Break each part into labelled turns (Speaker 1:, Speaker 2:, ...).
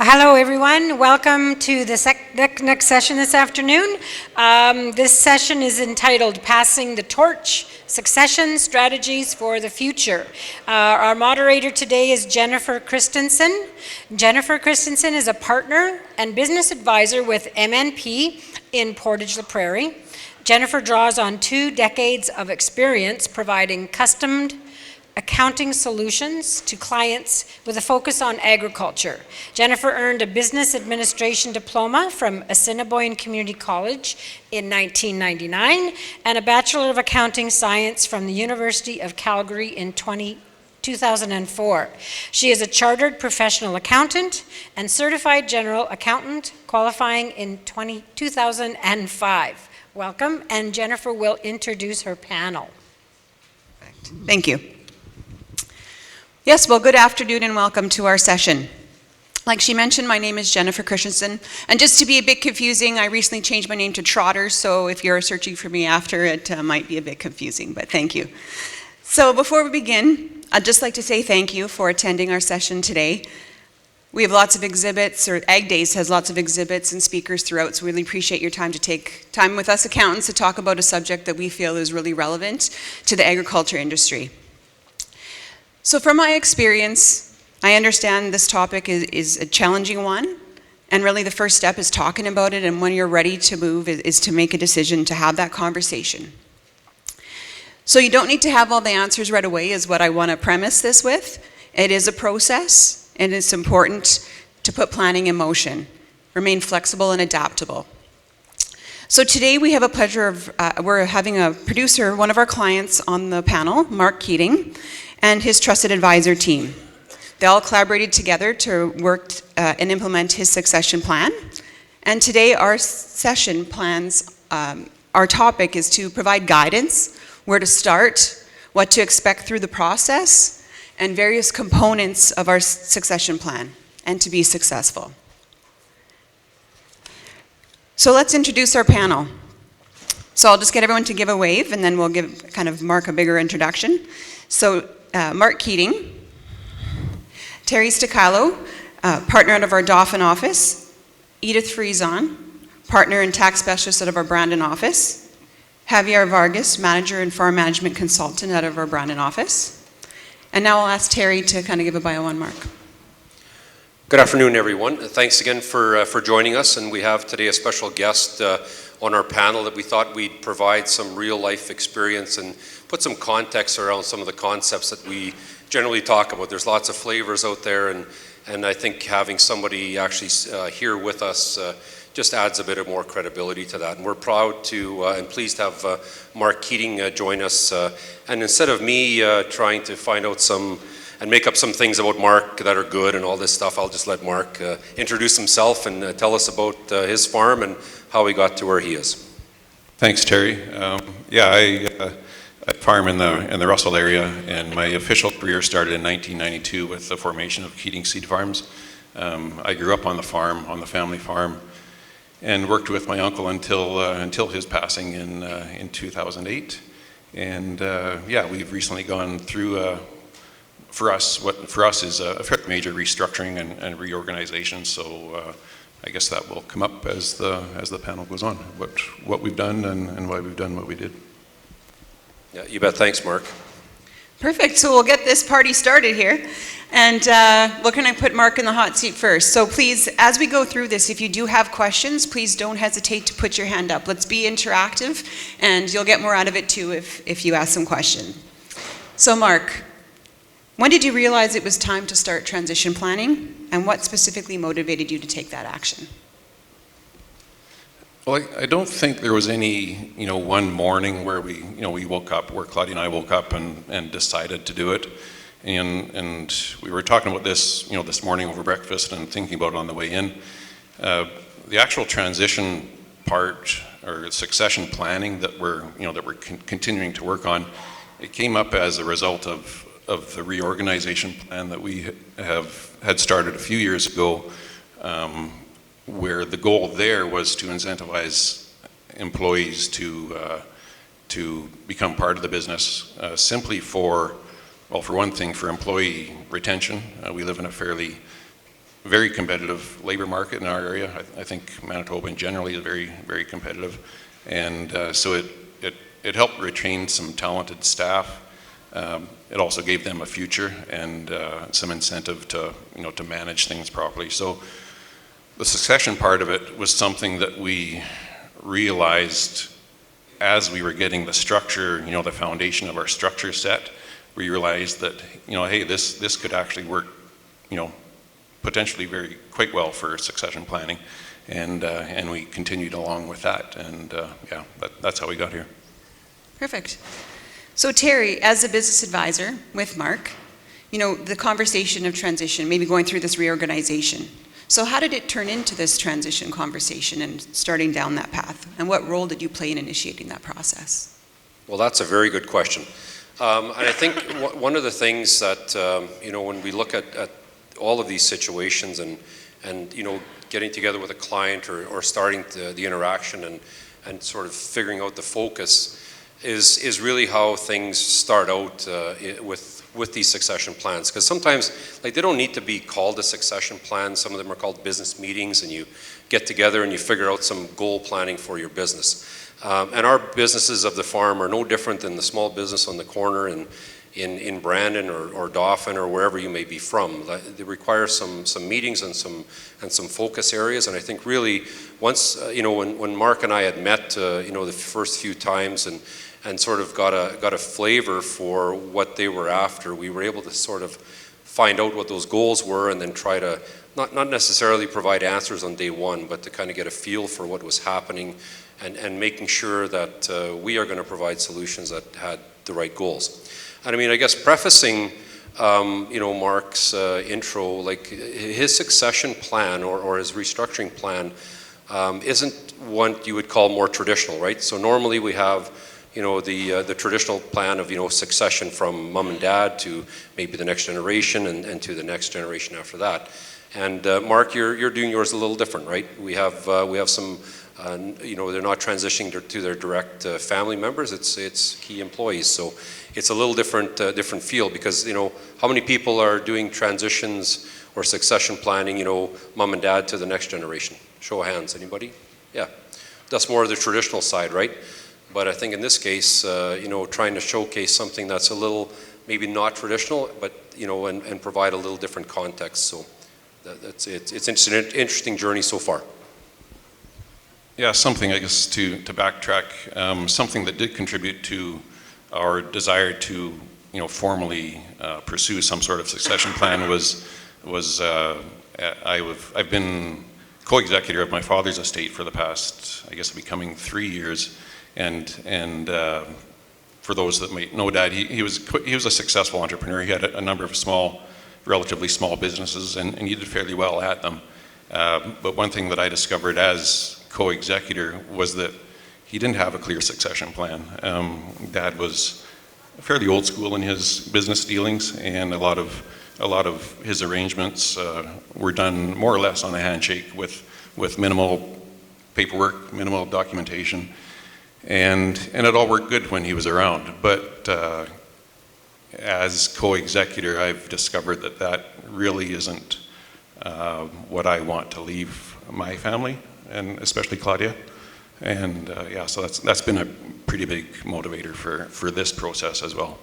Speaker 1: Hello, everyone. Welcome to the next session this afternoon. This session is entitled Passing the Torch, Succession Strategies for the Future. Our moderator today is Jennifer Christensen. Jennifer Christensen is a partner and business advisor with MNP in Portage la Prairie. Jennifer draws on 2 decades of experience providing custom accounting solutions to clients with a focus on agriculture. Jennifer earned a business administration diploma from Assiniboine Community College in 1999 and a Bachelor of Accounting Science from the University of Calgary in 2004. She is a chartered professional accountant and certified general accountant, qualifying in 2005. Welcome, and Jennifer will introduce her panel.
Speaker 2: Thank you. Yes, well, good afternoon and welcome to our session. Like she mentioned, my name is Jennifer Christensen, and just to be a bit confusing, I recently changed my name to Trotter, so if you're searching for me after, it might be a bit confusing, but thank you. So before we begin, I'd just like to say thank you for attending our session today. We have lots of exhibits, or Ag Days has lots of exhibits and speakers throughout, so we really appreciate your time to take time with us accountants to talk about a subject that we feel is really relevant to the agriculture industry. So from my experience, I understand this topic is a challenging one, and really the first step is talking about it, and when you're ready to move is to make a decision to have that conversation. So you don't need to have all the answers right away is what I want to premise this with. It is a process, and it's important to put planning in motion, remain flexible and adaptable. So today we have a pleasure of, we're having a producer, one of our clients on the panel, Mark Keating, and his trusted advisor team. They all collaborated together to work and implement his succession plan. And today our session plans, our topic is to provide guidance, where to start, what to expect through the process, and various components of our succession plan, and to be successful. So let's introduce our panel. So I'll just get everyone to give a wave, and then we'll give kind of Mark a bigger introduction. So Mark Keating, Terry Sticalo, partner out of our Dauphin office, Edith Friesen, partner and tax specialist out of our Brandon office, Javier Vargas, manager and farm management consultant out of our Brandon office. And now I'll ask Terry to kind of give a bio on Mark.
Speaker 3: Good afternoon, everyone. Thanks again for joining us, and we have today a special guest on our panel that we thought we'd provide some real life experience and put some context around some of the concepts that we generally talk about. There's lots of flavors out there, and I think having somebody actually here with us just adds a bit of more credibility to that. And we're proud to and pleased to have Mark Keating join us. And instead of me trying to find out and make up some things about Mark that are good and all this stuff, I'll just let Mark introduce himself and tell us about his farm and how he got to where he is.
Speaker 4: Thanks, Terry. I farm in the Russell area, and my official career started in 1992 with the formation of Keating Seed Farms. I grew up on the farm, on the family farm, and worked with my uncle until his passing in 2008. And we've recently gone through for us is a fairly major restructuring and reorganization. So I guess that will come up as the panel goes on, what we've done and why we've done what we did.
Speaker 3: Yeah, you bet. Thanks, Mark.
Speaker 2: Perfect. So we'll get this party started here. And we're going to put Mark in the hot seat first. So please, as we go through this, if you do have questions, please don't hesitate to put your hand up. Let's be interactive, and you'll get more out of it too if you ask some questions. So Mark, when did you realize it was time to start transition planning, and what specifically motivated you to take that action?
Speaker 4: Well, I don't think there was any, one morning where we woke up, where Claudia and I woke up and decided to do it. And we were talking about this, this morning over breakfast and thinking about it on the way in. The actual transition part or succession planning that we're continuing to work on, it came up as a result of the reorganization plan that we had started a few years ago, where the goal there was to incentivize employees to become part of the business, simply for one thing, for employee retention. We live in a fairly very competitive labor market in our area. I think Manitoba in generally is very, very competitive. And so it helped retain some talented staff. It also gave them a future and some incentive to, to manage things properly. So the succession part of it was something that we realized as we were getting the structure, the foundation of our structure set. We realized that, hey, this could actually work, potentially very quite well for succession planning, and we continued along with that, and that's how we got here.
Speaker 2: Perfect. So Terry, as a business advisor with Mark, the conversation of transition, maybe going through this reorganization. So how did it turn into this transition conversation and starting down that path? And what role did you play in initiating that process?
Speaker 3: Well, that's a very good question. And I think one of the things that, when we look at all of these situations and getting together with a client or starting the interaction and sort of figuring out the focus is really how things start out with these succession plans. Because sometimes, they don't need to be called a succession plan. Some of them are called business meetings, and you get together and you figure out some goal planning for your business. And our businesses of the farm are no different than the small business on the corner in Brandon or Dauphin or wherever you may be from. They require some meetings and some focus areas. And I think really once when Mark and I had met the first few times and sort of got a flavor for what they were after, we were able to sort of find out what those goals were and then try to not necessarily provide answers on day one, but to kind of get a feel for what was happening and making sure that we are going to provide solutions that had the right goals. And I mean, I guess prefacing, Mark's intro, his succession plan or his restructuring plan isn't what you would call more traditional, right? So normally we have, the traditional plan of, succession from mom and dad to maybe the next generation and to the next generation after that. And Mark, you're doing yours a little different, right? We have some. They're not transitioning to their direct family members. It's key employees. So it's a little different feel because how many people are doing transitions or succession planning? Mom and dad to the next generation. Show of hands. Anybody? Yeah, that's more of the traditional side, right? But I think in this case, trying to showcase something that's a little maybe not traditional, but and provide a little different context. So it's an interesting journey so far.
Speaker 4: Yeah, something, I guess, to backtrack, something that did contribute to our desire to, formally pursue some sort of succession plan was I've been co-executor of my father's estate for the past, I guess, becoming 3 years, and for those that might know Dad, he was a successful entrepreneur. He had a number of relatively small businesses, and he did fairly well at them. But one thing that I discovered as co-executor was that he didn't have a clear succession plan. Dad was fairly old school in his business dealings, and a lot of his arrangements were done more or less on a handshake with minimal paperwork, minimal documentation, and it all worked good when he was around. But as co-executor, I've discovered that really isn't what I want to leave my family, and especially Claudia. And so that's been a pretty big motivator for this process as well.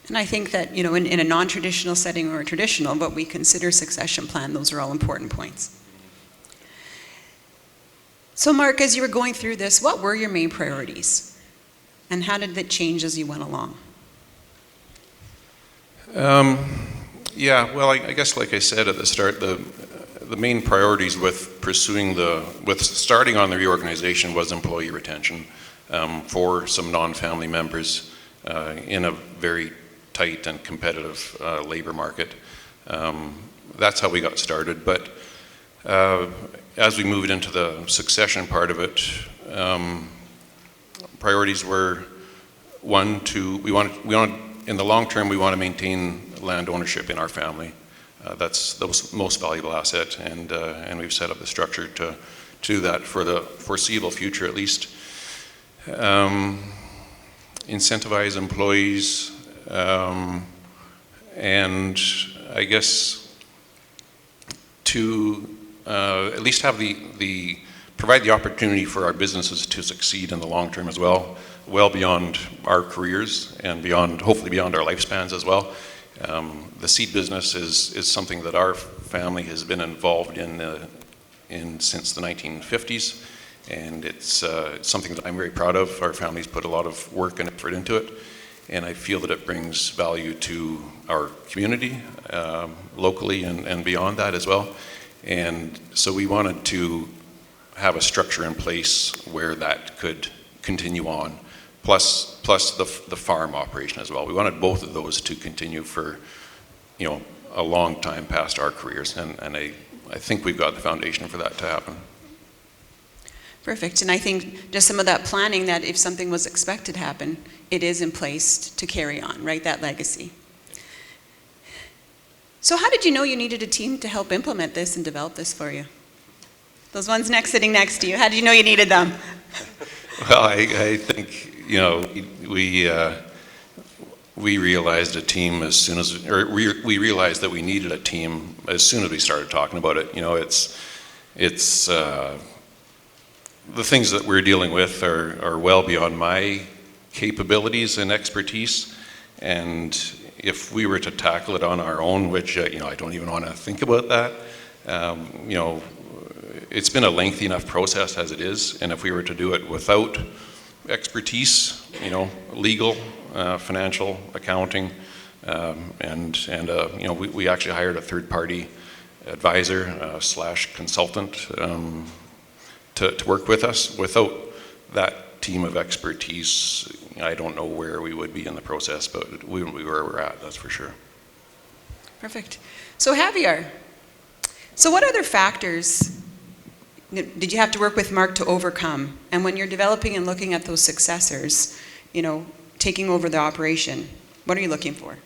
Speaker 2: And I think that, in a non-traditional setting or a traditional, but we consider succession plan, those are all important points. So Mark, as you were going through this, what were your main priorities? And how did it change as you went along?
Speaker 4: Well, I guess like I said at the start, the main priorities with starting on the reorganization was employee retention for some non-family members in a very tight and competitive labor market. That's how we got started. But as we moved into the succession part of it, priorities were we want in the long term we want to maintain land ownership in our family. That's the most valuable asset, and we've set up the structure to do that for the foreseeable future at least. Incentivize employees, and I guess to at least have provide the opportunity for our businesses to succeed in the long term as well beyond our careers and hopefully beyond our lifespans as well. The seed business is something that our family has been involved in since the 1950s, and it's something that I'm very proud of. Our family's put a lot of work and effort into it, and I feel that it brings value to our community locally and beyond that as well. And so we wanted to have a structure in place where that could continue on, plus the farm operation as well. We wanted both of those to continue for, a long time past our careers, and I think we've got the foundation for that to happen.
Speaker 2: Perfect. And I think just some of that planning, that if something was expected to happen, it is in place to carry on, right? That legacy. So how did you know you needed a team to help implement this and develop this for you? Those ones sitting next to you, how did you know you needed them?
Speaker 4: Well, I think, we realized a team as soon as, we realized that we needed a team as soon as we started talking about it. It's the things that we're dealing with are well beyond my capabilities and expertise, and if we were to tackle it on our own, which I don't even want to think about that, it's been a lengthy enough process as it is, and if we were to do it without expertise, legal, financial, accounting, we actually hired a third-party advisor / consultant to work with us. Without that team of expertise, I don't know where we would be in the process, but we wouldn't be where we're at, that's for sure.
Speaker 2: Perfect. So Javier, what other factors did you have to work with Mark to overcome? And when you're developing and looking at those successors, taking over the operation, what are you looking for?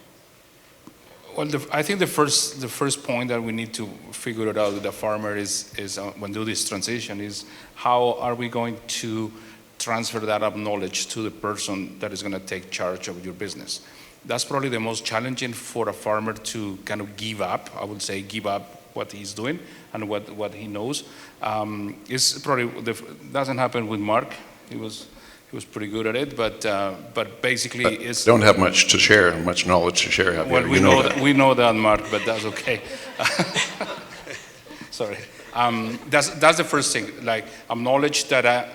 Speaker 5: Well, I think the first point that we need to figure it out with the farmer is when do this transition is how are we going to transfer that up knowledge to the person that is going to take charge of your business. That's probably the most challenging for a farmer to kind of give up. I would say give up what he's doing and what he knows. It's probably doesn't happen with Mark. He was pretty good at it, but basically it's
Speaker 4: don't have much to share, much knowledge to share.
Speaker 5: Well, we know that, Mark, but that's okay. Sorry. That's the first thing. Like acknowledge that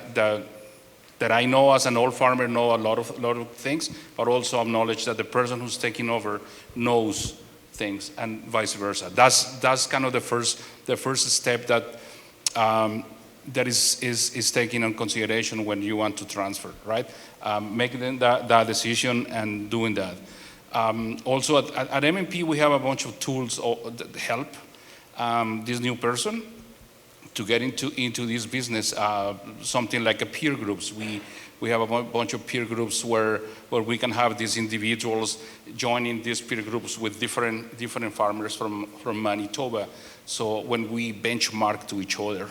Speaker 5: I know as an old farmer know a lot of things, but also acknowledge that the person who's taking over knows things and vice versa. That's kind of the first step that is taken in consideration when you want to transfer, right? Making that decision and doing that. Also at MMP we have a bunch of tools that help this new person to get into this business, something like a peer groups. We have a bunch of peer groups where we can have these individuals joining these peer groups with different farmers from Manitoba. So when we benchmark to each other,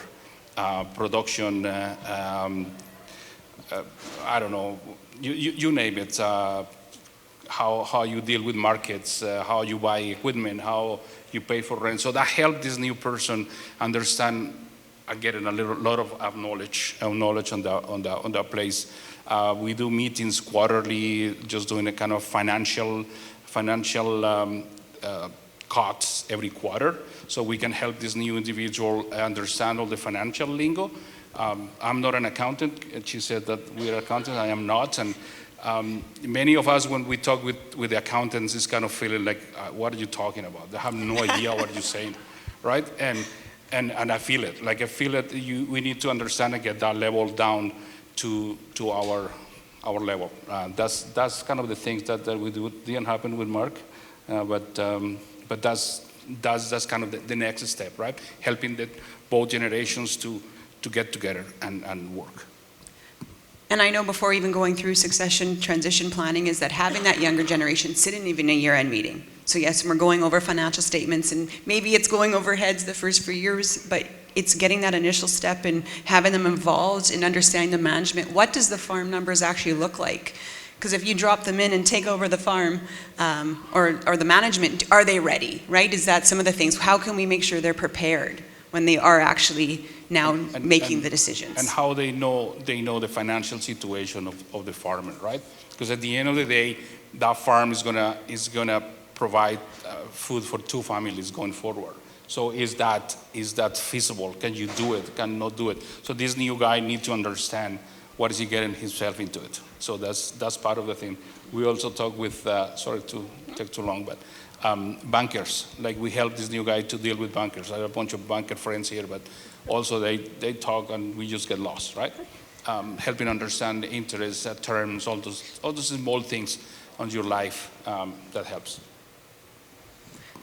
Speaker 5: production, I don't know, you name it, how you deal with markets, how you buy equipment, how you pay for rent. So that helped this new person understand getting a lot of knowledge on that place. We do meetings quarterly, just doing a kind of financial cuts every quarter, so we can help this new individual understand all the financial lingo. I'm not an accountant, and she said that we're accountants. I am not, and many of us, when we talk with the accountants, is kind of feeling like, what are you talking about? They have no idea what you're saying, right? And I feel it. Like I feel it. We need to understand and get that level down to our level. That's kind of the things that we do. Didn't happen with Mark, but that's kind of the next step, right? Helping both generations to get together and work.
Speaker 2: And I know before even going through succession transition planning is that having that younger generation sit in even a year-end meeting. So yes, we're going over financial statements and maybe it's going over heads the first few years, but it's getting that initial step and having them involved in understanding the management. What does the farm numbers actually look like? Because if you drop them in and take over the farm or the management, are they ready, right? Is that some of the things? How can we make sure they're prepared when they are actually now making the decisions?
Speaker 5: And how they know the financial situation of the farmer, right? Because at the end of the day, that farm is gonna provide food for 2 families going forward. So is that feasible? Can you do it? Can not do it? So this new guy needs to understand what is he getting himself into it. So that's part of the thing. We also talk with, sorry to take too long, but bankers. Like we help this new guy to deal with bankers. I have a bunch of banker friends here, but also they talk and we just get lost, right? Helping understand the interest, terms, all those small things on your life that helps.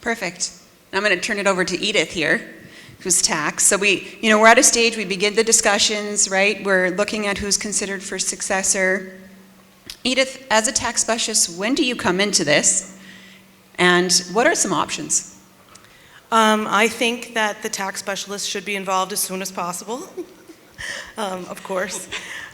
Speaker 2: Perfect. I'm going to turn it over to Edith here, who's tax. So we're at a stage, we begin the discussions, right? We're looking at who's considered for successor. Edith, as a tax specialist, when do you come into this? And what are some options?
Speaker 6: I think that the tax specialist should be involved as soon as possible. Of course.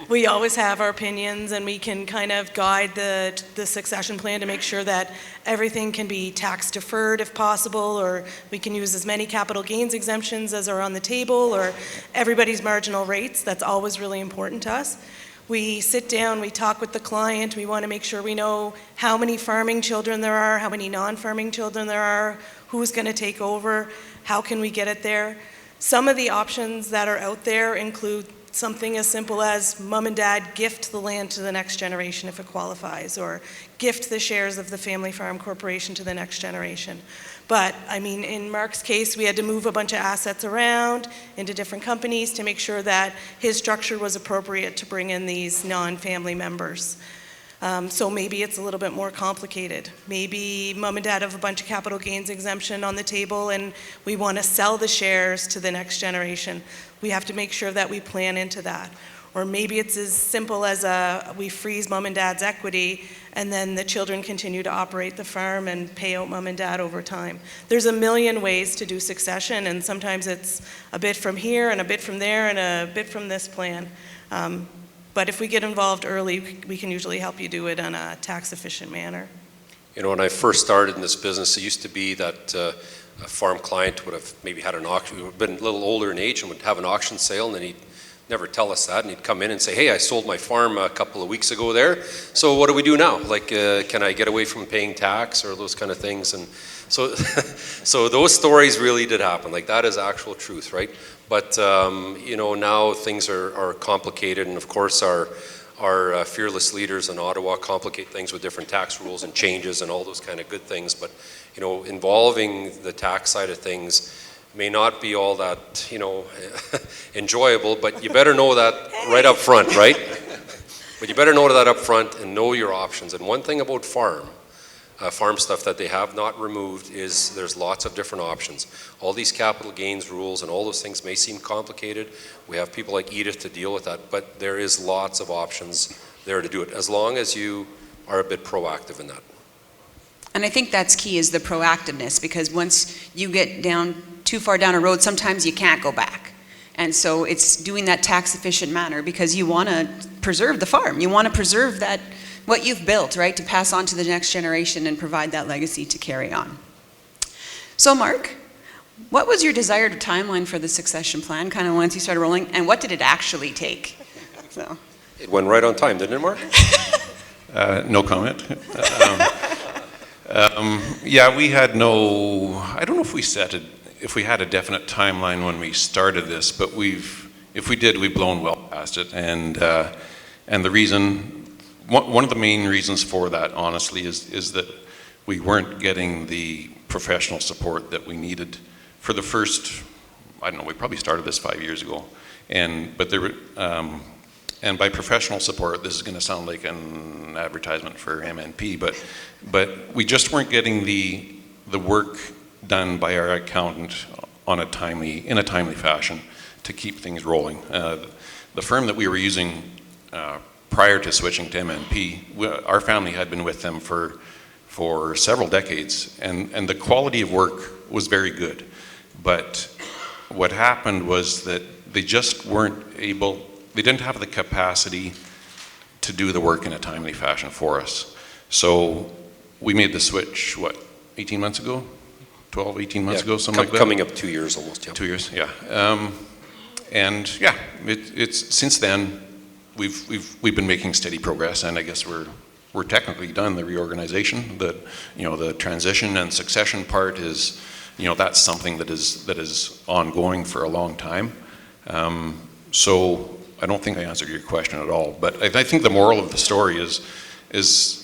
Speaker 6: We always have our opinions and we can kind of guide the succession plan to make sure that everything can be tax deferred if possible, or we can use as many capital gains exemptions as are on the table, or everybody's marginal rates. That's always really important to us. We sit down, we talk with the client, we want to make sure we know how many farming children there are, how many non-farming children there are, who's going to take over, how can we get it there. Some of the options that are out there include something as simple as mom and dad gift the land to the next generation if it qualifies, or gift the shares of the family farm corporation to the next generation. But I mean, in Mark's case, we had to move a bunch of assets around into different companies to make sure that his structure was appropriate to bring in these non-family members. So maybe it's a little bit more complicated. Maybe mom and dad have a bunch of capital gains exemption on the table and we want to sell the shares to the next generation. We have to make sure that we plan into that. Or maybe it's as simple as we freeze mom and dad's equity and then the children continue to operate the farm and pay out mom and dad over time. There's a million ways to do succession, and sometimes it's a bit from here and a bit from there and a bit from this plan. But if we get involved early, we can usually help you do it in a tax-efficient manner.
Speaker 3: You know, when I first started in this business, it used to be that a farm client would have maybe had an auction, would have been a little older in age and would have an auction sale, and then he'd never tell us that, and he'd come in and say, hey, I sold my farm a couple of weeks ago there, so what do we do now? Like, can I get away from paying tax or those kind of things? And so, so those stories really did happen. Like, that is actual truth, right? But, you know, now things are complicated, and of course our fearless leaders in Ottawa complicate things with different tax rules and changes and all those kind of good things. But, you know, involving the tax side of things may not be all that, you know, enjoyable, but you better know that right up front, right? But you better know that up front and know your options. And one thing about farm stuff that they have not removed is there's lots of different options. All these capital gains rules and all those things may seem complicated. We have people like Edith to deal with that, but there is lots of options there to do it, as long as you are a bit proactive in that.
Speaker 2: And I think that's key, is the proactiveness, because once you get too far down a road, sometimes you can't go back. And so it's doing that tax-efficient manner, because you want to preserve the farm. You want to preserve that, what you've built, right, to pass on to the next generation and provide that legacy to carry on. So Mark, what was your desired timeline for the succession plan, kind of once you started rolling, and what did it actually take? So.
Speaker 3: It went right on time, didn't it, Mark?
Speaker 4: No comment. Yeah, we had I don't know if we had a definite timeline when we started this, but if we did, we've blown well past it. And the reason, one of the main reasons for that, honestly, is that we weren't getting the professional support that we needed for the first, I don't know, we probably started this 5 years ago. But there were, and by professional support, this is going to sound like an advertisement for MNP, but we just weren't getting the work done by our accountant in a timely fashion to keep things rolling. The firm that we were using prior to switching to MNP, our family had been with them for several decades, and the quality of work was very good. But what happened was that they just weren't able, they didn't have the capacity to do the work in a timely fashion for us. So we made the switch, 18 months ago? 12, 18 months ago, something like that?
Speaker 3: Coming up 2 years almost, yeah.
Speaker 4: 2 years, yeah. And yeah, it's since then, we've been making steady progress, and I guess we're technically done the reorganization. The transition and succession part is, that's something that is ongoing for a long time. So I don't think I answered your question at all, but I think the moral of the story is,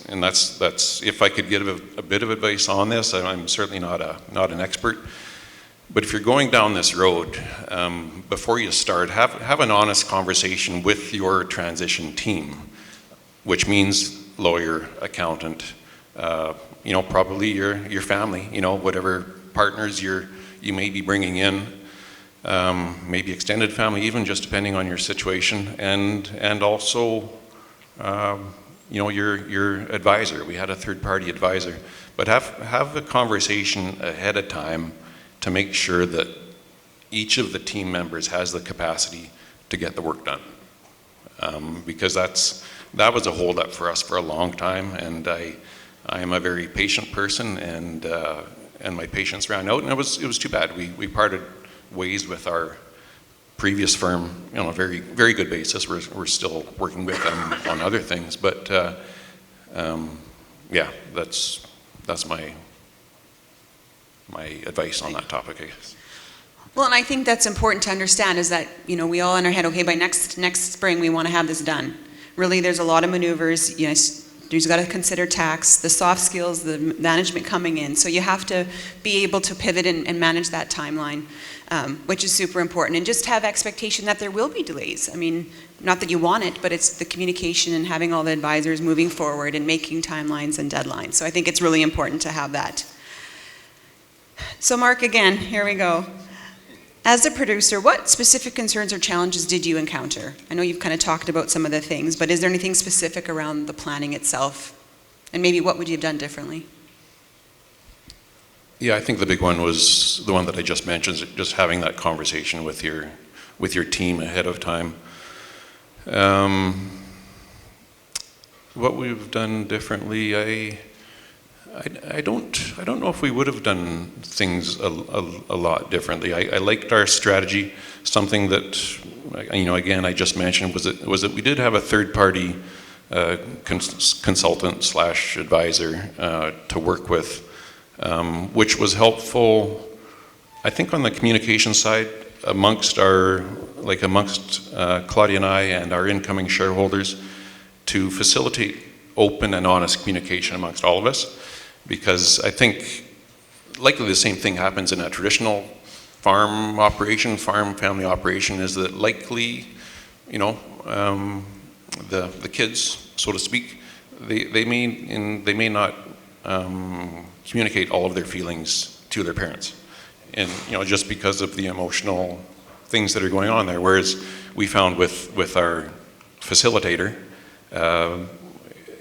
Speaker 4: and that's if I could give a bit of advice on this, I'm certainly not an expert, but if you're going down this road, before you start, have an honest conversation with your transition team, which means lawyer, accountant, probably your family, whatever partners you may be bringing in, maybe extended family, even just depending on your situation, and also your advisor. We had a third-party advisor, but have a conversation ahead of time to make sure that each of the team members has the capacity to get the work done, because that was a holdup for us for a long time, and I am a very patient person, and my patience ran out, and it was too bad. We parted ways with our previous firm on a very, very good basis. We're still working with them on other things, but yeah, that's my advice on that topic, I guess.
Speaker 2: Well, and I think that's important to understand is that, we all in our head, okay, by next spring we want to have this done. Really, there's a lot of maneuvers. You've got to consider tax, the soft skills, the management coming in. So you have to be able to pivot and manage that timeline, which is super important. And just have expectation that there will be delays. I mean, not that you want it, but it's the communication and having all the advisors moving forward and making timelines and deadlines. So I think it's really important to have that. So Mark, again, here we go. As a producer, what specific concerns or challenges did you encounter? I know you've kind of talked about some of the things, but is there anything specific around the planning itself? And maybe what would you have done differently?
Speaker 4: Yeah, I think the big one was the one that I just mentioned, just having that conversation with your team ahead of time. What we've done differently, I don't know if we would have done things a lot differently. I liked our strategy. Something that, again, I just mentioned was that we did have a third-party consultant / advisor to work with, which was helpful, I think, on the communication side amongst Claudia and I and our incoming shareholders, to facilitate open and honest communication amongst all of us. Because I think likely the same thing happens in a traditional farm family operation, is that likely, the kids, so to speak, they may not communicate all of their feelings to their parents, and just because of the emotional things that are going on there. Whereas we found with our facilitator,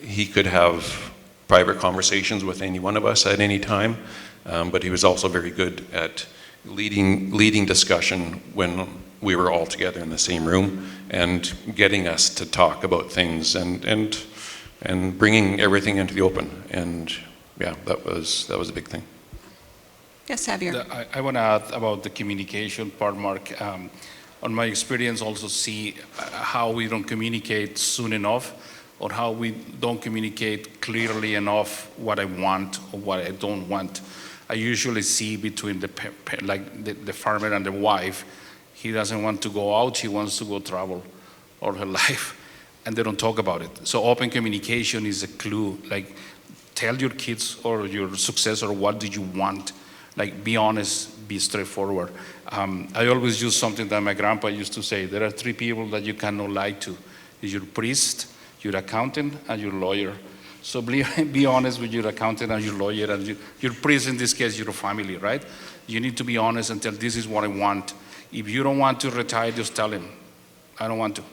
Speaker 4: he could have private conversations with any one of us at any time, but he was also very good at leading discussion when we were all together in the same room, and getting us to talk about things and bringing everything into the open. And yeah, that was a big thing.
Speaker 2: Yes, Javier.
Speaker 5: I want to add about the communication part, Mark. On my experience, also see how we don't communicate soon enough, or how we don't communicate clearly enough what I want or what I don't want. I usually see between the farmer and the wife, he doesn't want to go out, he wants to go travel all her life, and they don't talk about it. So open communication is a clue. Like, tell your kids or your successor, what do you want? Like, be honest, be straightforward. I always use something that my grandpa used to say: there are 3 people that you cannot lie to. It's your priest, your accountant, and your lawyer. So be honest with your accountant and your lawyer, and your priest, in this case, your family, right? You need to be honest and tell, this is what I want. If you don't want to retire, just tell him, I don't want to.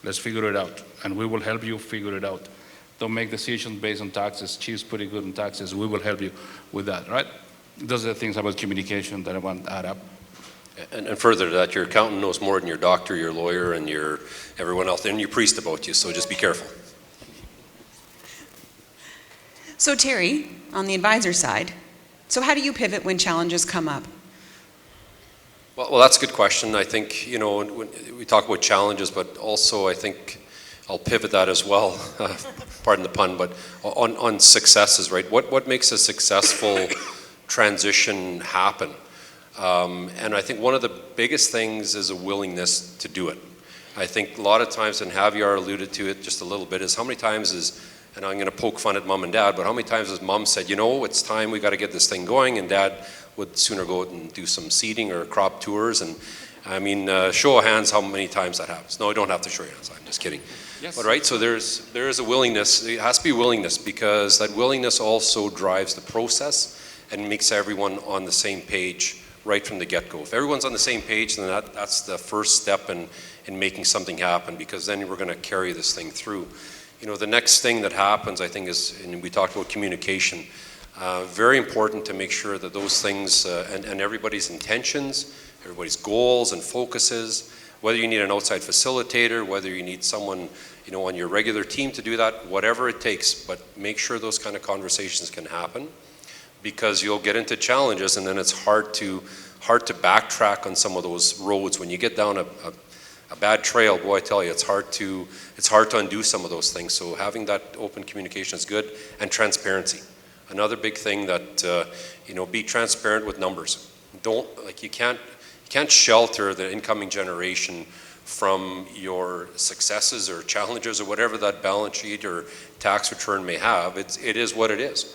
Speaker 5: Let's figure it out, and we will help you figure it out. Don't make decisions based on taxes. Chief's pretty good on taxes. We will help you with that, right? Those are the things about communication that I want to add up.
Speaker 3: And further to that, your accountant knows more than your doctor, your lawyer, and everyone else, and your priest about you, so just be careful.
Speaker 2: So Terry, on the advisor side, so how do you pivot when challenges come up?
Speaker 3: Well, that's a good question. I think, when we talk about challenges, but also I think I'll pivot that as well, pardon the pun, but on successes, right? What makes a successful transition happen? And I think one of the biggest things is a willingness to do it. I think a lot of times, and Javier alluded to it just a little bit, is how many times and I'm going to poke fun at mom and dad, but how many times has mom said, it's time, we got to get this thing going, and dad would sooner go out and do some seeding or crop tours. And I mean, show of hands how many times that happens. No, you don't have to show your hands, I'm just kidding.
Speaker 5: Yes.
Speaker 3: But right, so there is a willingness, it has to be willingness, because that willingness also drives the process and makes everyone on the same page right from the get-go. If everyone's on the same page, then that's the first step in making something happen, because then we're going to carry this thing through. The next thing that happens, I think, is, and we talked about communication, very important to make sure that those things and everybody's intentions, everybody's goals and focuses, whether you need an outside facilitator, whether you need someone on your regular team to do that, whatever it takes, but make sure those kind of conversations can happen, because you'll get into challenges and then it's hard to backtrack on some of those roads. When you get down a bad trail, boy, I tell you, it's hard to undo some of those things. So having that open communication is good, and transparency. Another big thing that be transparent with numbers. You can't shelter the incoming generation from your successes or challenges or whatever that balance sheet or tax return may have. It is what it is.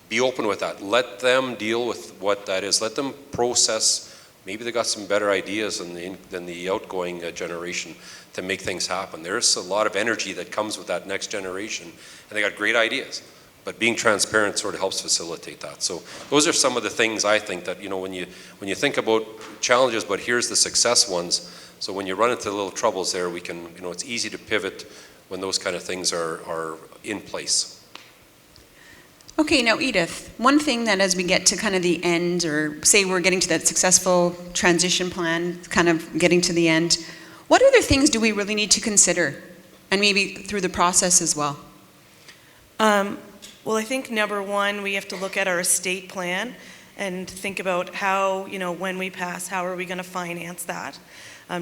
Speaker 3: Be open with that. Let them deal with what that is. Let them process. Maybe they got some better ideas than the outgoing generation to make things happen. There's a lot of energy that comes with that next generation, and they got great ideas. But being transparent sort of helps facilitate that. So those are some of the things I think that, when you think about challenges, but here's the success ones. So when you run into little troubles there, we can, it's easy to pivot when those kind of things are in place.
Speaker 2: Okay, now Edith, one thing that as we get to kind of the end, or say we're getting to that successful transition plan, kind of getting to the end, what other things do we really need to consider? And maybe through the process as well?
Speaker 6: Well, I think number one, we have to look at our estate plan and think about how, when we pass, how are we going to finance that?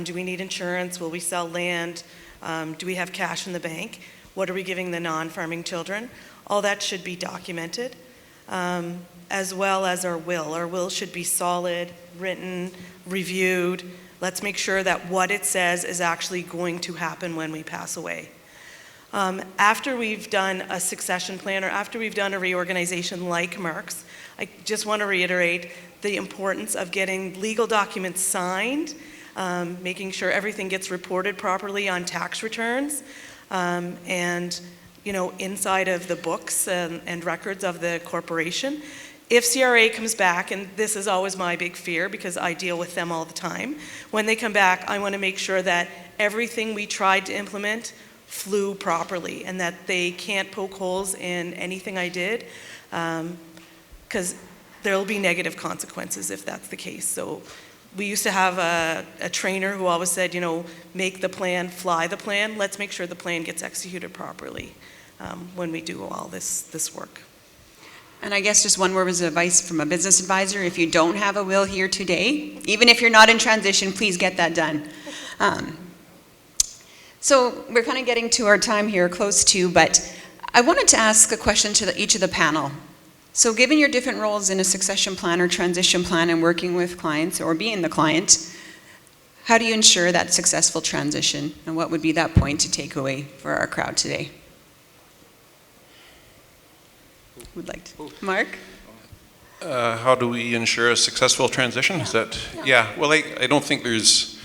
Speaker 6: Do we need insurance? Will we sell land? Do we have cash in the bank? What are we giving the non-farming children? All that should be documented, as well as our will. Our will should be solid, written, reviewed. Let's make sure that what it says is actually going to happen when we pass away. After we've done a succession plan, or after we've done a reorganization like Merck's, I just want to reiterate the importance of getting legal documents signed, making sure everything gets reported properly on tax returns, and inside of the books and records of the corporation. If CRA comes back, and this is always my big fear because I deal with them all the time, when they come back, I want to make sure that everything we tried to implement flew properly and that they can't poke holes in anything I did, because there'll be negative consequences if that's the case. So we used to have a trainer who always said, make the plan, fly the plan. Let's make sure the plan gets executed properly when we do all this work.
Speaker 2: And I guess just one word of advice from a business advisor: if you don't have a will here today, even if you're not in transition, please get that done. So we're kind of getting to our time here, close to, but I wanted to ask a question to each of the panel. So given your different roles in a succession plan or transition plan and working with clients or being the client, how do you ensure that successful transition? And what would be that point to take away for our crowd today? Would like to. Mark?
Speaker 4: How do we ensure a successful transition? Is that, yeah, well, I don't think there's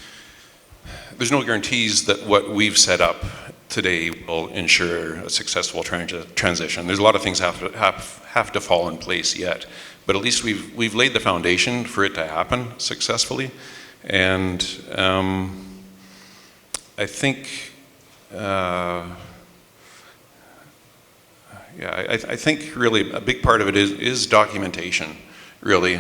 Speaker 4: no guarantees that what we've set up today will ensure a successful transition. There's a lot of things have to fall in place yet, but at least we've laid the foundation for it to happen successfully. And I think, I think really a big part of it is documentation, really.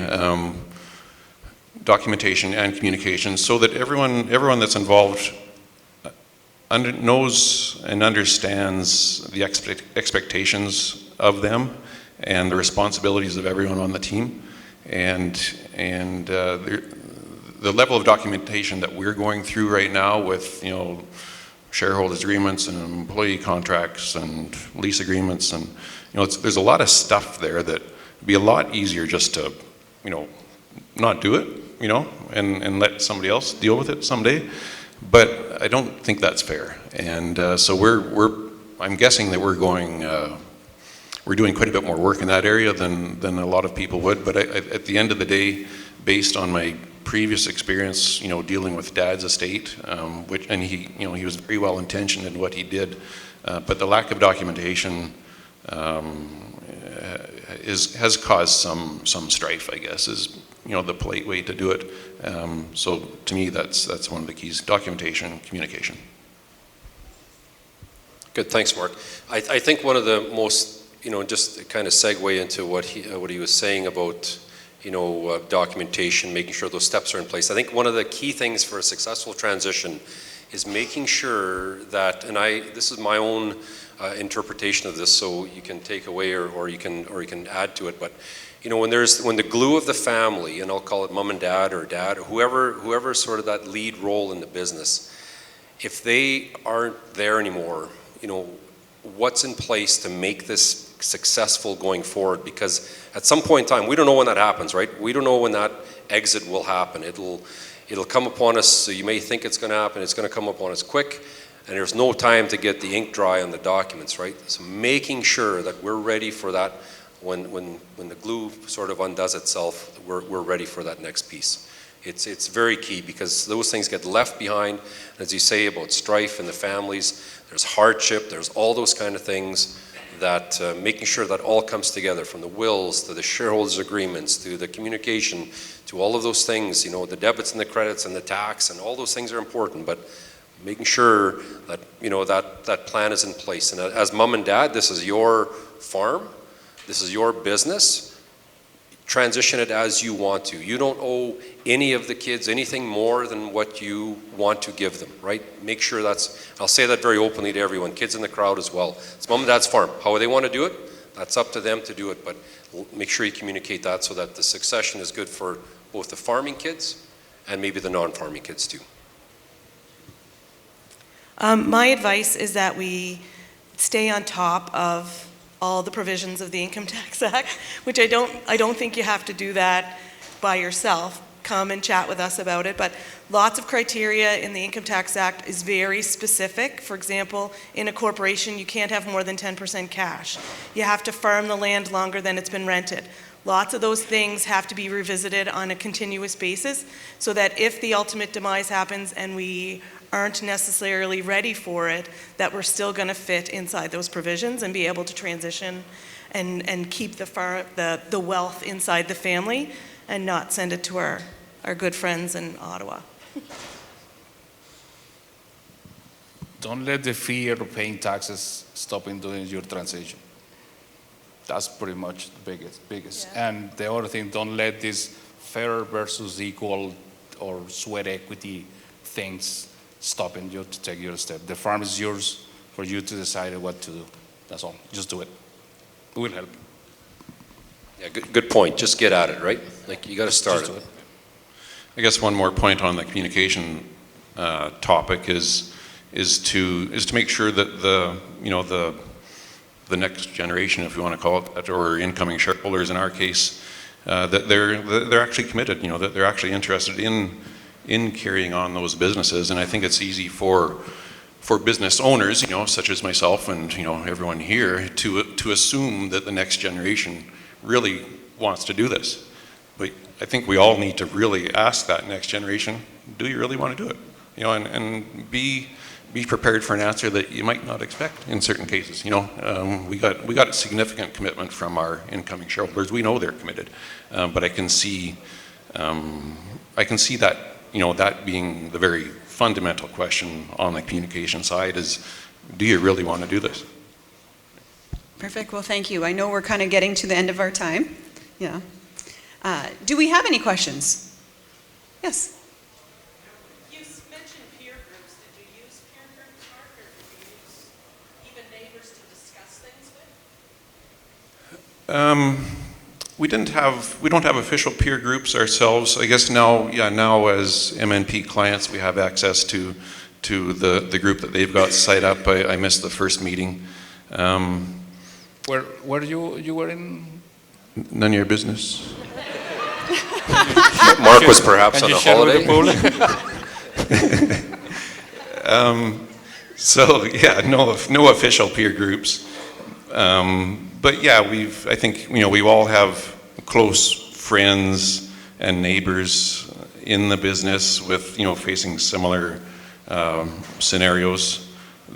Speaker 4: Documentation and communication, so that everyone that's involved knows and understands the expectations of them, and the responsibilities of everyone on the team. And the level of documentation that we're going through right now with, shareholders agreements and employee contracts and lease agreements, and there's a lot of stuff there that would be a lot easier just to, not do it, and let somebody else deal with it someday. But I don't think that's fair. And so I'm guessing that we're doing quite a bit more work in that area than a lot of people would. But at the end of the day, based on my previous experience, dealing with Dad's estate, and he was very well intentioned in what he did, but the lack of documentation has caused some strife, I guess, is the polite way to do it. So to me, that's one of the keys: documentation, communication.
Speaker 3: Good, thanks, Mark. I think one of the most, just to kind of segue into what he was saying about, documentation, making sure those steps are in place. I think one of the key things for a successful transition is making sure that, and this is my own interpretation of this, so you can take away or you can add to it. But when the glue of the family, and I'll call it mom and dad or whoever sort of that lead role in the business, if they aren't there anymore, what's in place to make this successful going forward? Because at some point in time, we don't know when that happens, right? We don't know when that exit will happen. It'll come upon us, so you may think it's going to happen. It's going to come upon us quick, and there's no time to get the ink dry on the documents, right? So making sure that we're ready for that when the glue sort of undoes itself, we're ready for that next piece. It's very key, because those things get left behind. As you say about strife in the families, there's hardship, there's all those kind of things that making sure that all comes together, from the wills to the shareholders agreements to the communication to all of those things, the debits and the credits and the tax, and all those things are important, but making sure that that plan is in place. And as mom and dad, this is your farm, this is your business. Transition it as you want to. You don't owe any of the kids anything more than what you want to give them, right? Make sure I'll say that very openly to everyone, kids in the crowd as well. It's mom and dad's farm. How they want to do it, that's up to them to do it, but make sure you communicate that so that the succession is good for both the farming kids and maybe the non-farming kids too.
Speaker 6: My advice is that we stay on top of all the provisions of the Income Tax Act, which I don't think you have to do that by yourself. Come and chat with us about it, but lots of criteria in the Income Tax Act is very specific. For example, in a corporation, you can't have more than 10% cash. You have to farm the land longer than it's been rented. Lots of those things have to be revisited on a continuous basis, so that if the ultimate demise happens and we aren't necessarily ready for it, that we're still going to fit inside those provisions and be able to transition and keep the wealth inside the family and not send it to our good friends in Ottawa.
Speaker 5: Don't let the fear of paying taxes stop in doing your transition. That's pretty much the biggest. Yeah. And the other thing, don't let this fair versus equal or sweat equity things stopping you to take your step. The farm is yours for you to decide what to do. That's all. Just do it. It will help.
Speaker 3: Yeah, good point. Just get at it, right? Like, you got to start it.
Speaker 4: I guess one more point on the communication topic is to make sure that the next generation, if you want to call it that, or incoming shareholders in our case, that they're actually committed. That they're actually interested in carrying on those businesses. And I think it's easy for business owners, such as myself and everyone here, to assume that the next generation really wants to do this. But I think we all need to really ask that next generation, do you really want to do it? And be prepared for an answer that you might not expect in certain cases. We got a significant commitment from our incoming shareholders. We know they're committed, but I can see that that being the very fundamental question on the communication side is, do you really want to do this?
Speaker 2: Perfect. Well, thank you. I know we're kind of getting to the end of our time. Yeah. Do we have any questions? Yes.
Speaker 6: You mentioned peer groups. Did you use peer groups, Mark, or did you use even neighbors to discuss things
Speaker 4: We don't have official peer groups ourselves. I guess now as MNP clients, we have access to the group that they've got set up. I missed the first meeting.
Speaker 5: Where you were in?
Speaker 4: None of your business.
Speaker 3: Mark was perhaps on a holiday.
Speaker 4: So yeah, no official peer groups. But yeah, I think we all have close friends and neighbors in the business with facing similar scenarios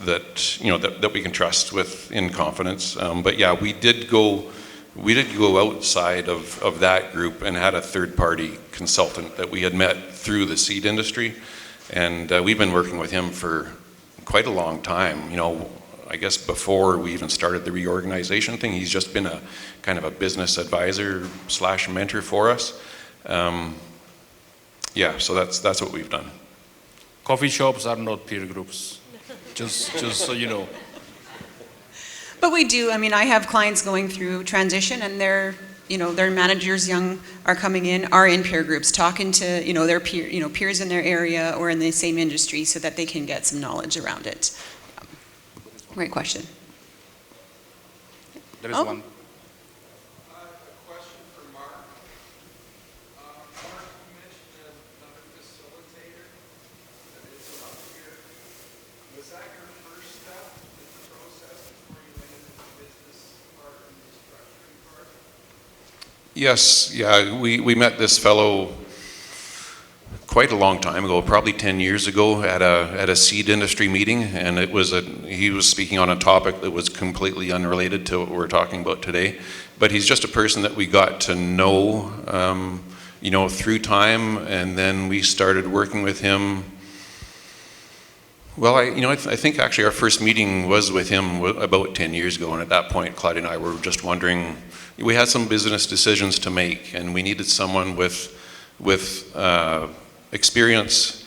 Speaker 4: that we can trust with in confidence. But yeah, we did go outside of that group and had a third-party consultant that we had met through the seed industry, and we've been working with him for quite a long time. I guess before we even started the reorganization thing, he's just been a kind of a business advisor / mentor for us. Yeah, so that's what we've done.
Speaker 5: Coffee shops are not peer groups, just so you know.
Speaker 2: But we do. I mean, I have clients going through transition, and their managers are coming in, are in peer groups, talking to their peers in their area or in the same industry, so that they can get some knowledge around it. Great question.
Speaker 5: There is one.
Speaker 7: A question for Mark. Mark, you mentioned another facilitator that is up here. Was that your first step in the process before you went into the business part and the structuring part?
Speaker 4: Yes, yeah, we met this fellow quite a long time ago, probably 10 years ago, at a seed industry meeting, and he was speaking on a topic that was completely unrelated to what we're talking about today. But he's just a person that we got to know, through time, and then we started working with him. Well, I think actually our first meeting was with him about 10 years ago, and at that point, Claudia and I were just wondering, we had some business decisions to make, and we needed someone with experience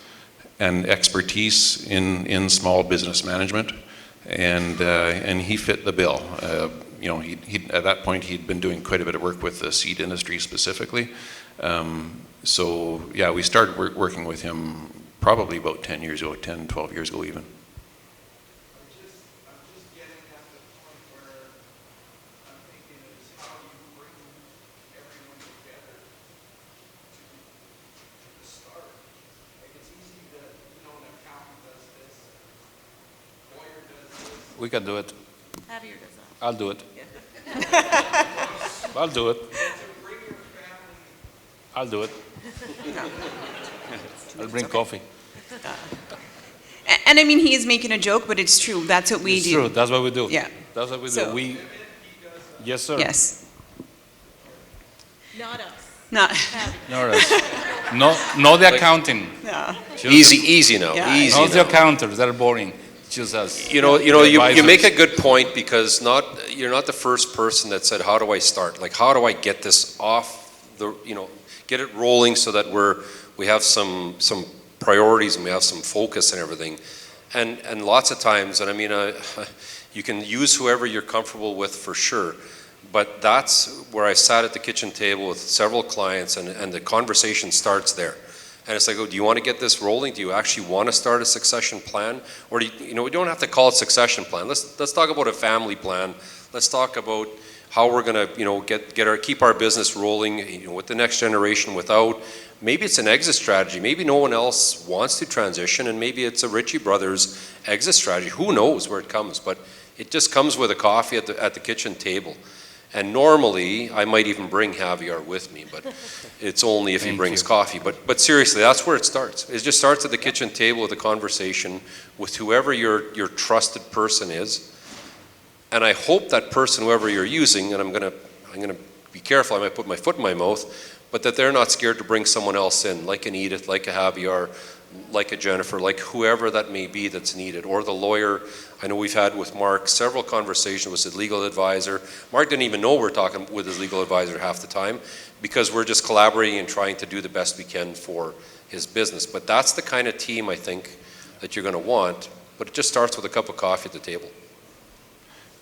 Speaker 4: and expertise in small business management, and he fit the bill. He at that point he'd been doing quite a bit of work with the seed industry specifically. So yeah, we started working with him probably about 10 years ago, 10, 12 years ago even.
Speaker 7: I'm just getting at the point where I'm thinking is how you bring everyone together to the start. Like, it's easy to, an accountant does this, lawyer does this.
Speaker 5: We can do it.
Speaker 6: Javier does that.
Speaker 5: I'll do it. I'll do it.
Speaker 7: To bring your family.
Speaker 5: I'll do it. I'll bring coffee.
Speaker 2: And I mean, he is making a joke, but it's true. That's what we
Speaker 5: It's
Speaker 2: do.
Speaker 5: true. That's what we do.
Speaker 2: Yeah.
Speaker 5: That's what we do.
Speaker 2: So-
Speaker 5: Yes, sir.
Speaker 2: Yes.
Speaker 6: Not us.
Speaker 2: Not.
Speaker 5: No, the accounting.
Speaker 2: No.
Speaker 3: Easy now.
Speaker 2: Yeah.
Speaker 3: Easy
Speaker 5: Not the
Speaker 3: now.
Speaker 5: accountants. They're boring. Just us.
Speaker 3: You
Speaker 5: advisors.
Speaker 3: make a good point, because you're not the first person that said, how do I start? Like, how do I get this off get it rolling so that we have some priorities and we have some focus and everything. And lots of times, and I mean, you can use whoever you're comfortable with for sure, but that's where I sat at the kitchen table with several clients, and the conversation starts there. And it's like, oh, do you want to get this rolling? Do you actually want to start a succession plan? Or do we don't have to call it succession plan. Let's talk about a family plan. Let's talk about how we're going to keep our business rolling with the next generation without. Maybe it's an exit strategy. Maybe no one else wants to transition, and maybe it's a Ritchie Brothers exit strategy. Who knows where it comes? But it just comes with a coffee at the kitchen table. And normally, I might even bring Javier with me, but it's only if he brings coffee. But seriously, that's where it starts. It just starts at the kitchen table with a conversation with whoever your trusted person is. And I hope that person, whoever you're using, and I'm gonna be careful, I might put my foot in my mouth, but that they're not scared to bring someone else in, like an Edith, like a Javier, like a Jennifer, like whoever that may be that's needed, or the lawyer. I know we've had with Mark several conversations with his legal advisor. Mark didn't even know we're talking with his legal advisor half the time, because we're just collaborating and trying to do the best we can for his business. But that's the kind of team I think that you're going to want, but it just starts with a cup of coffee at the table.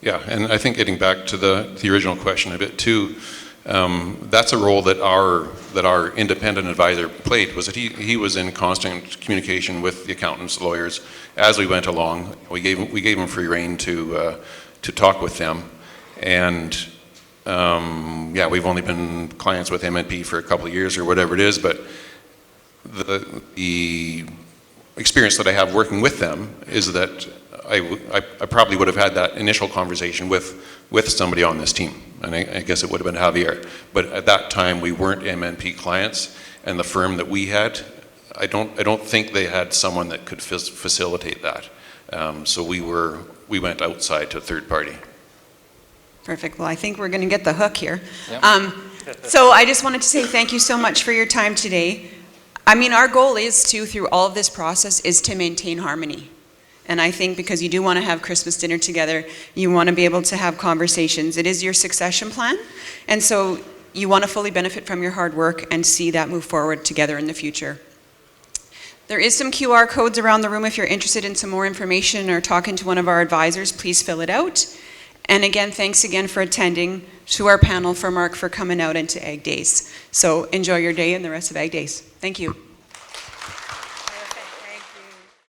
Speaker 4: Yeah, and I think getting back to the original question a bit too, that's a role that our independent advisor played, was that he was in constant communication with the accountants, lawyers, as we went along. We gave him free rein to talk with them, and yeah, we've only been clients with MNP for a couple of years or whatever it is, but the experience that I have working with them is that I probably would have had that initial conversation with somebody on this team, and I guess it would have been Javier. But at that time, we weren't MNP clients, and the firm that we had, I don't think they had someone that could facilitate that. So we went outside to a third party.
Speaker 2: Perfect. Well, I think we're going to get the hook here.
Speaker 5: Yeah.
Speaker 2: So I just wanted to say thank you so much for your time today. I mean, our goal is to, through all of this process, is to maintain harmony. And I think because you do want to have Christmas dinner together, you want to be able to have conversations. It is your succession plan. And so you want to fully benefit from your hard work and see that move forward together in the future. There is some QR codes around the room. If you're interested in some more information or talking to one of our advisors, please fill it out. And again, thanks again for attending, to our panel, for Mark for coming out, and to Ag Days. So enjoy your day and the rest of Ag Days. Thank you.